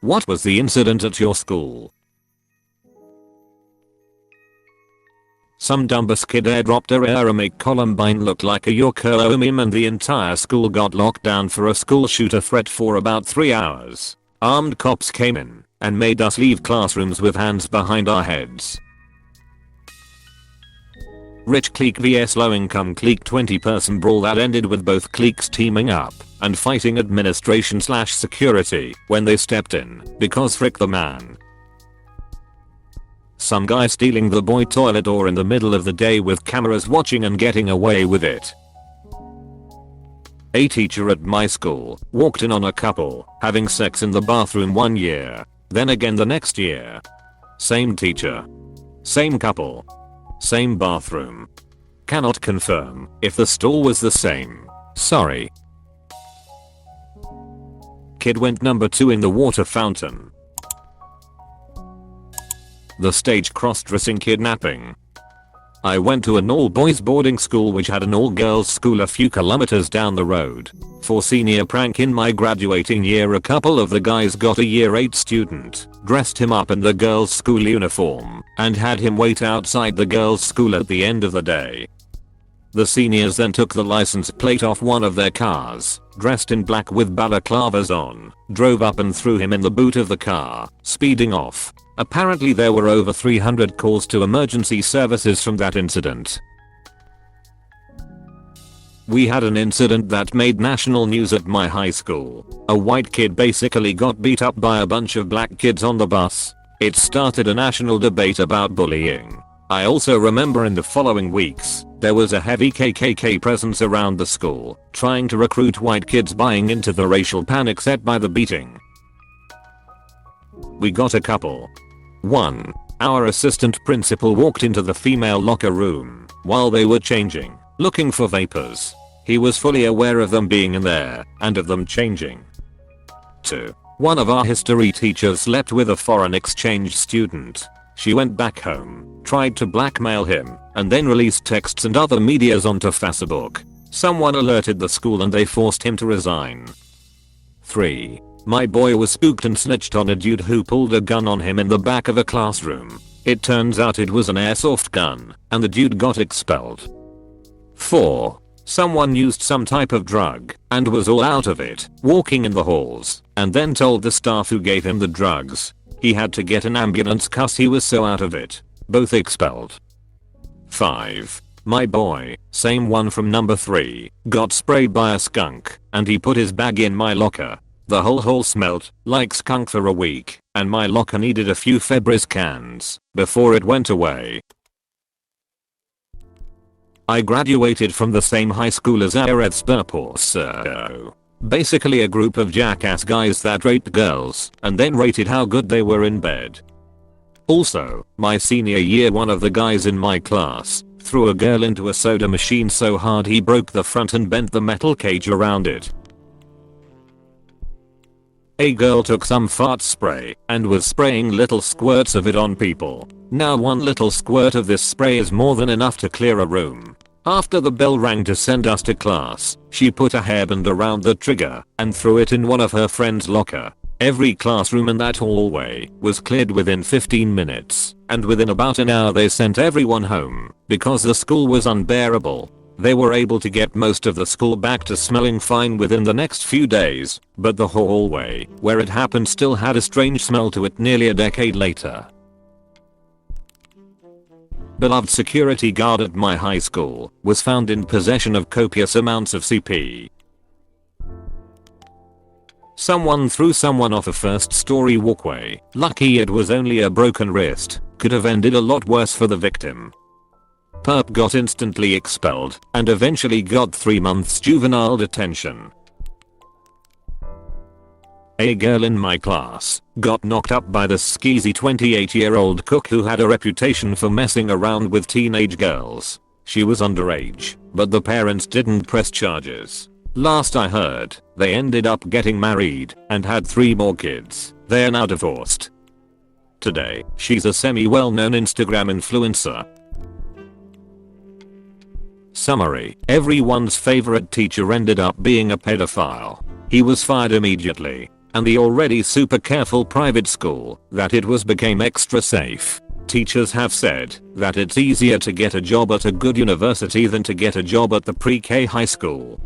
What was the incident at your school? Some dumbass kid airdropped a rare to make Columbine look like a Yoko meme and the entire school got locked down for a school shooter threat for about 3 hours. Armed cops came in and made us leave classrooms with hands behind our heads. Rich clique vs low income clique 20-person brawl that ended with both cliques teaming up and fighting administration/security when they stepped in because frick the man. Some guy stealing the boy toilet door in the middle of the day with cameras watching and getting away with it. A teacher at my school walked in on a couple having sex in the bathroom one year, then again the next year. Same teacher. Same couple. Same bathroom. Cannot confirm if the stall was the same. Sorry. Kid went number 2 in the water fountain. The stage cross-dressing kidnapping. I went to an all-boys boarding school which had an all-girls school a few kilometers down the road. For senior prank in my graduating year, a couple of the guys got a year 8 student, dressed him up in the girls' school uniform, and had him wait outside the girls' school at the end of the day. The seniors then took the license plate off one of their cars, dressed in black with balaclavas on, drove up and threw him in the boot of the car, speeding off. Apparently there were over 300 calls to emergency services from that incident. We had an incident that made national news at my high school. A white kid basically got beat up by a bunch of black kids on the bus. It started a national debate about bullying. I also remember in the following weeks, there was a heavy KKK presence around the school, trying to recruit white kids buying into the racial panic set by the beating. We got a couple. 1. Our assistant principal walked into the female locker room while they were changing, looking for vapors. He was fully aware of them being in there and of them changing. 2. One of our history teachers slept with a foreign exchange student. She went back home, tried to blackmail him, and then released texts and other medias onto Facebook. Someone alerted the school and they forced him to resign. 3. My boy was spooked and snitched on a dude who pulled a gun on him in the back of a classroom. It turns out it was an airsoft gun, and the dude got expelled. 4. Someone used some type of drug and was all out of it, walking in the halls, and then told the staff who gave him the drugs he had to get an ambulance cause he was so out of it. Both expelled. 5. My boy, same one from number 3, got sprayed by a skunk, and he put his bag in my locker. The whole hall smelled like skunk for a week, and my locker needed a few Febreze cans before it went away. I graduated from the same high school as AskReddit. Basically a group of jackass guys that raped girls and then rated how good they were in bed. Also, my senior year, one of the guys in my class threw a girl into a soda machine so hard he broke the front and bent the metal cage around it. A girl took some fart spray and was spraying little squirts of it on people. Now one little squirt of this spray is more than enough to clear a room. After the bell rang to send us to class, she put a hairband around the trigger and threw it in one of her friend's locker. Every classroom in that hallway was cleared within 15 minutes, and within about an hour they sent everyone home because the school was unbearable. They were able to get most of the school back to smelling fine within the next few days, but the hallway where it happened still had a strange smell to it nearly a decade later. Beloved security guard at my high school was found in possession of copious amounts of CP. Someone threw someone off a first-story walkway. Lucky it was only a broken wrist. Could have ended a lot worse for the victim. Perp got instantly expelled and eventually got 3 months juvenile detention. A girl in my class got knocked up by the skeezy 28-year-old cook who had a reputation for messing around with teenage girls. She was underage, but the parents didn't press charges. Last I heard, they ended up getting married and had 3 more kids. They are now divorced. Today, she's a semi-well-known Instagram influencer. Summary: everyone's favorite teacher ended up being a pedophile. He was fired immediately. and the already super careful private school that it was became extra safe. Teachers have said that it's easier to get a job at a good university than to get a job at the pre-K high school.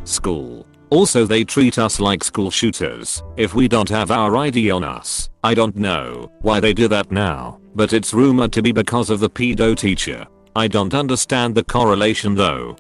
Also, they treat us like school shooters if we don't have our ID on us. I don't know why they do that now, but it's rumored to be because of the pedo teacher. I don't understand the correlation though.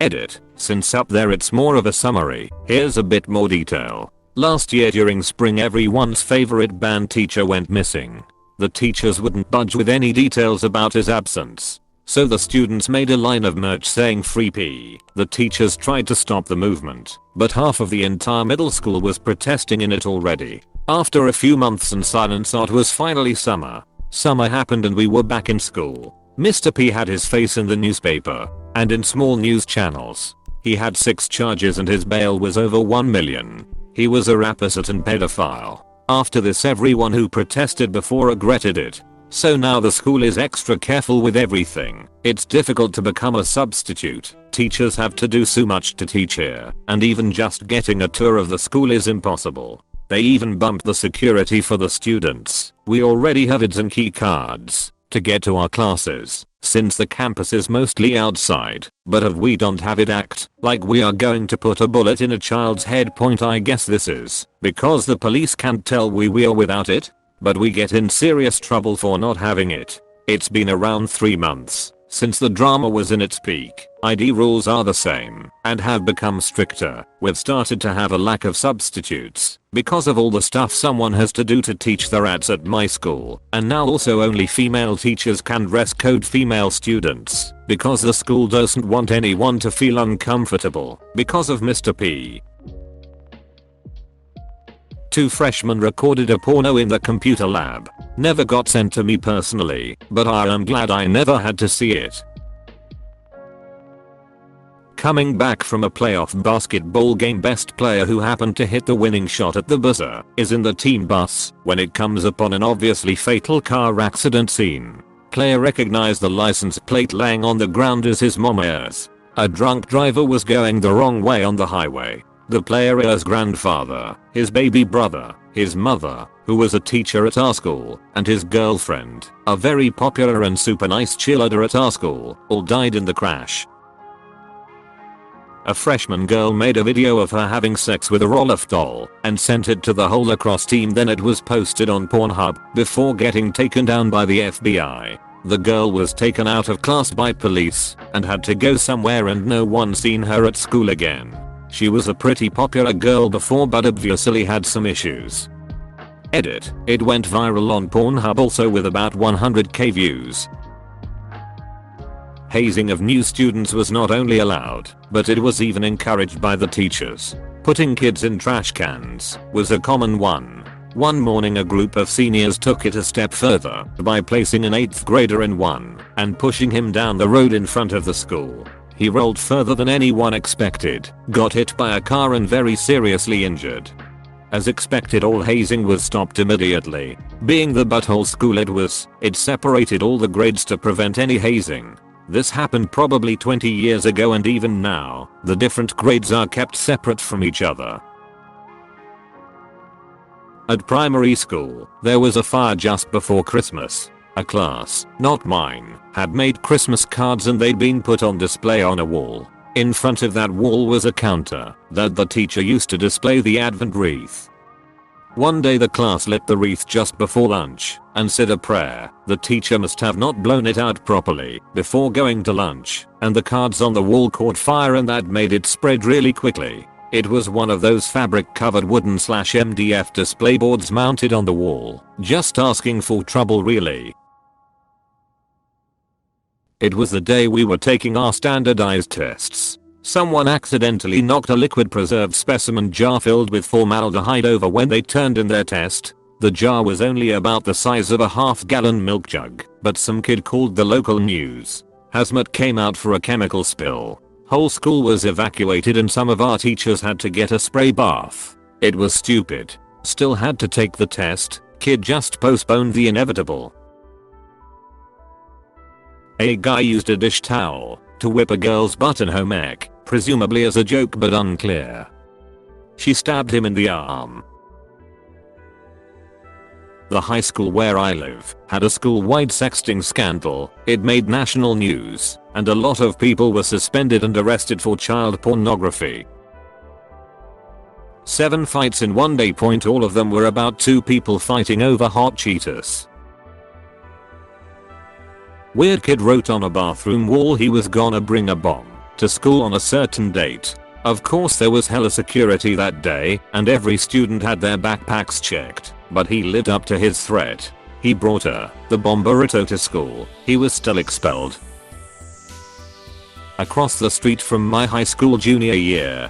Edit. Since up there it's more of a summary, here's a bit more detail. Last year during spring, everyone's favorite band teacher went missing. The teachers wouldn't budge with any details about his absence. So the students made a line of merch saying "Free P." The teachers tried to stop the movement, but half of the entire middle school was protesting in it already. After a few months and silence, it was finally summer. Summer happened and we were back in school. Mr. P had his face in the newspaper and in small news channels. He had 6 charges and his bail was over 1 million. He was a rapist and pedophile. After this, everyone who protested before regretted it. So now the school is extra careful with everything. It's difficult to become a substitute. Teachers have to do so much to teach here, and even just getting a tour of the school is impossible. They even bumped the security for the students. We already have IDs and key cards to get to our classes, since the campus is mostly outside. But if we don't have it, act like we are going to put a bullet in a child's head. I guess this is because the police can't tell we are without it, but we get in serious trouble for not having it. It's been around 3 months since the drama was in its peak. ID rules are the same and have become stricter. We've started to have a lack of substitutes because of all the stuff someone has to do to teach the rats at my school, and now also only female teachers can dress code female students because the school doesn't want anyone to feel uncomfortable because of Mr. P. 2 freshmen recorded a porno in the computer lab. Never got sent to me personally, but I am glad I never had to see it. Coming back from a playoff basketball game, best player who happened to hit the winning shot at the buzzer is in the team bus when it comes upon an obviously fatal car accident scene. Player recognized the license plate laying on the ground as his mom's. A drunk driver was going the wrong way on the highway. The player's grandfather, his baby brother, his mother, who was a teacher at our school, and his girlfriend, a very popular and super nice cheerleader at our school, all died in the crash. A freshman girl made a video of her having sex with a roll-off doll and sent it to the Holocaust team. Then it was posted on Pornhub before getting taken down by the FBI. The girl was taken out of class by police and had to go somewhere, and no one seen her at school again. She was a pretty popular girl before, but obviously had some issues. Edit. It went viral on Pornhub also with about 100k views. Hazing of new students was not only allowed, but it was even encouraged by the teachers. Putting kids in trash cans was a common one. One morning a group of seniors took it a step further by placing an 8th grader in one and pushing him down the road in front of the school. He rolled further than anyone expected, got hit by a car and very seriously injured. As expected, all hazing was stopped immediately. Being the butthole school it was, it separated all the grades to prevent any hazing. This happened probably 20 years ago, and even now, the different grades are kept separate from each other. At primary school, there was a fire just before Christmas. A class, not mine, had made Christmas cards and they'd been put on display on a wall. In front of that wall was a counter that the teacher used to display the Advent wreath. One day the class lit the wreath just before lunch and said a prayer. The teacher must have not blown it out properly before going to lunch, and the cards on the wall caught fire and that made it spread really quickly. It was one of those fabric covered wooden /MDF display boards mounted on the wall. Just asking for trouble really. It was the day we were taking our standardized tests. Someone accidentally knocked a liquid preserved specimen jar filled with formaldehyde over when they turned in their test. The jar was only about the size of a half-gallon milk jug, but some kid called the local news. Hazmat came out for a chemical spill. Whole school was evacuated and some of our teachers had to get a spray bath. It was stupid. Still had to take the test. Kid just postponed the inevitable. A guy used a dish towel to whip a girl's butt in home ec, presumably as a joke but unclear. She stabbed him in the arm. The high school where I live had a school-wide sexting scandal. It made national news, and a lot of people were suspended and arrested for child pornography. 7 fights in one day. All of them were about 2 people fighting over hot Cheetos. Weird kid wrote on a bathroom wall he was gonna bring a bomb to school on a certain date. Of course there was hella security that day and every student had their backpacks checked, but he lived up to his threat. He brought the bomb burrito to school. He was still expelled. Across the street from my high school junior year,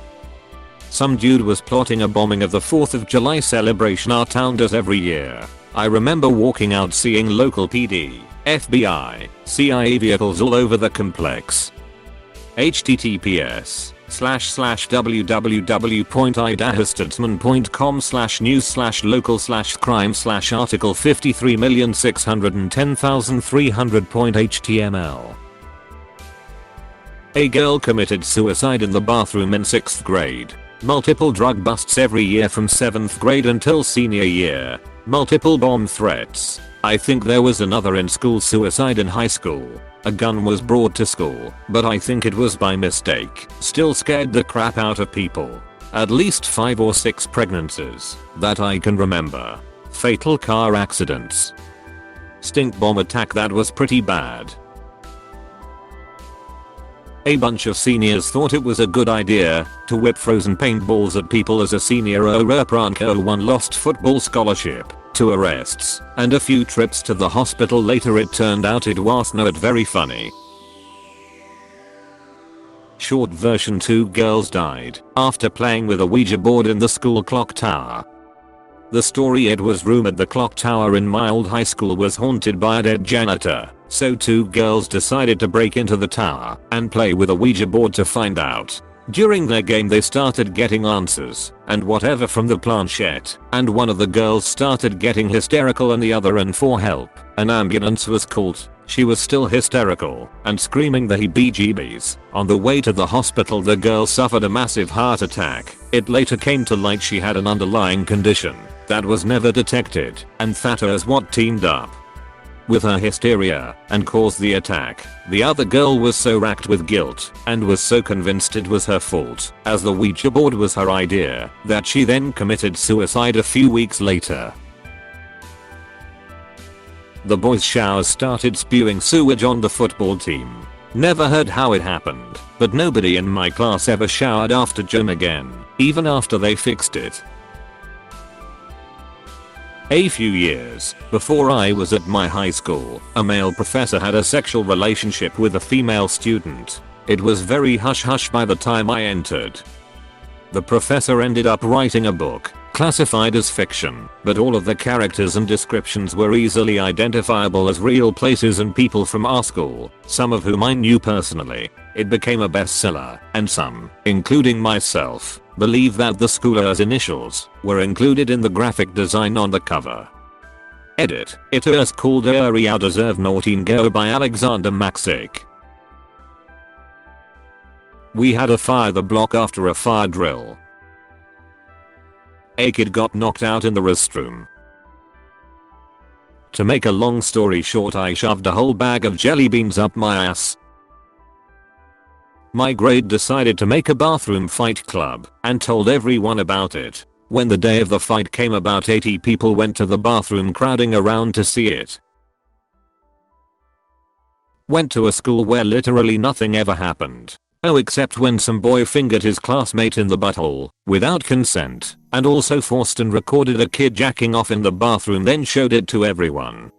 some dude was plotting a bombing of the 4th of July celebration our town does every year. I remember walking out seeing local PD, FBI, CIA vehicles all over the complex. https://www.idahostatsman.com/news/local/crime/article 53,610,300.html. A girl committed suicide in the bathroom in 6th grade. Multiple drug busts every year from 7th grade until senior year. Multiple bomb threats. I think there was another in-school suicide in high school. A gun was brought to school, but I think it was by mistake. Still scared the crap out of people. At least 5 or 6 pregnancies that I can remember. Fatal car accidents. Stink bomb attack that was pretty bad. A bunch of seniors thought it was a good idea to whip frozen paintballs at people as a senior Pranko won lost football scholarship to arrests and a few trips to the hospital later. It turned out it was not very funny. Short version: 2 girls died after playing with a Ouija board in the school clock tower. The story: it was rumored the clock tower in my old high school was haunted by a dead janitor, so 2 girls decided to break into the tower and play with a Ouija board to find out. During their game they started getting answers and whatever from the planchette, and one of the girls started getting hysterical and the other ran for help. An ambulance was called. She was still hysterical and screaming the heebie-jeebies. On the way to the hospital the girl suffered a massive heart attack. It later came to light she had an underlying condition that was never detected, and that is what teamed up with her hysteria and caused the attack. The other girl was so racked with guilt and was so convinced it was her fault, as the Ouija board was her idea, that she then committed suicide a few weeks later. The boys' showers started spewing sewage on the football team. Never heard how it happened, but nobody in my class ever showered after gym again, even after they fixed it. A few years before I was at my high school, a male professor had a sexual relationship with a female student. It was very hush-hush by the time I entered. The professor ended up writing a book, classified as fiction, but all of the characters and descriptions were easily identifiable as real places and people from our school, some of whom I knew personally. It became a bestseller, and some, including myself, believe that the schoolers' initials were included in the graphic design on the cover. Edit. It is called Area Deserve Naughteen Go by Alexander Maxick. We had a fire the block after a fire drill. A kid got knocked out in the restroom. To make a long story short, I shoved a whole bag of jelly beans up my ass. My grade decided to make a bathroom fight club and told everyone about it. When the day of the fight came, about 80 people went to the bathroom crowding around to see it. Went to a school where literally nothing ever happened. Oh, except when some boy fingered his classmate in the butthole without consent, and also forced and recorded a kid jacking off in the bathroom, then showed it to everyone.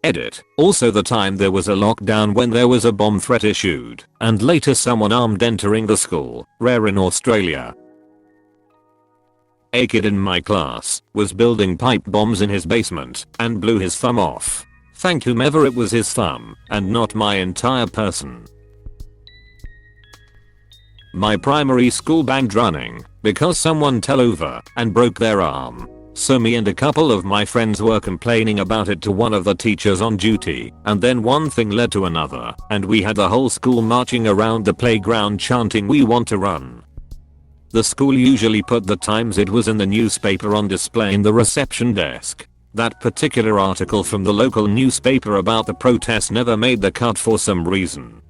Edit. Also the time there was a lockdown when there was a bomb threat issued, and later someone armed entering the school, rare in Australia. A kid in my class was building pipe bombs in his basement and blew his thumb off. Thanked whomever it was his thumb, and not my entire person. My primary school banged running because someone fell over and broke their arm. So me and a couple of my friends were complaining about it to one of the teachers on duty, and then one thing led to another, and we had the whole school marching around the playground chanting, "We want to run." The school usually put the times it was in the newspaper on display in the reception desk. That particular article from the local newspaper about the protest never made the cut for some reason.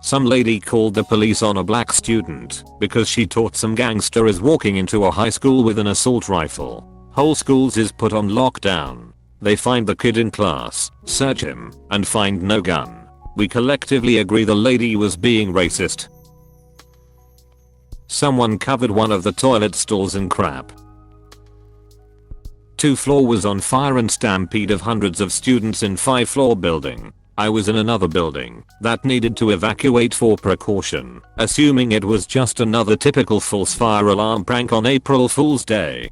Some lady called the police on a black student because she thought some gangster is walking into a high school with an assault rifle. Whole schools is put on lockdown. They find the kid in class, search him, and find no gun. We collectively agree the lady was being racist. Someone covered one of the toilet stalls in crap. 2 floor was on fire and stampede of hundreds of students in 5-floor building. I was in another building that needed to evacuate for precaution, assuming it was just another typical false fire alarm prank on April Fool's Day.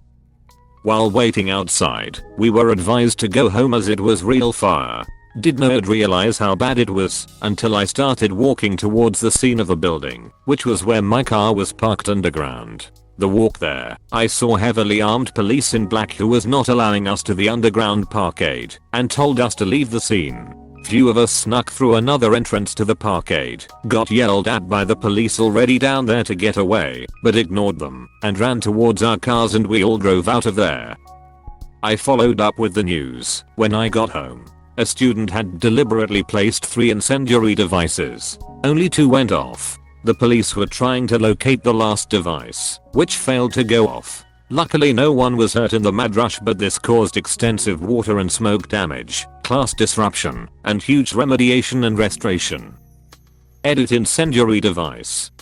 While waiting outside, we were advised to go home as it was real fire. Did not realize how bad it was until I started walking towards the scene of the building, which was where my car was parked underground. The walk there, I saw heavily armed police in black who was not allowing us to the underground parkade and told us to leave the scene. Few of us snuck through another entrance to the parkade, got yelled at by the police already down there to get away, but ignored them and ran towards our cars and we all drove out of there. I followed up with the news when I got home. A student had deliberately placed 3 incendiary devices. Only 2 went off. The police were trying to locate the last device, which failed to go off. Luckily no one was hurt in the mad rush, but this caused extensive water and smoke damage, class disruption, and huge remediation and restoration. Edit incendiary device.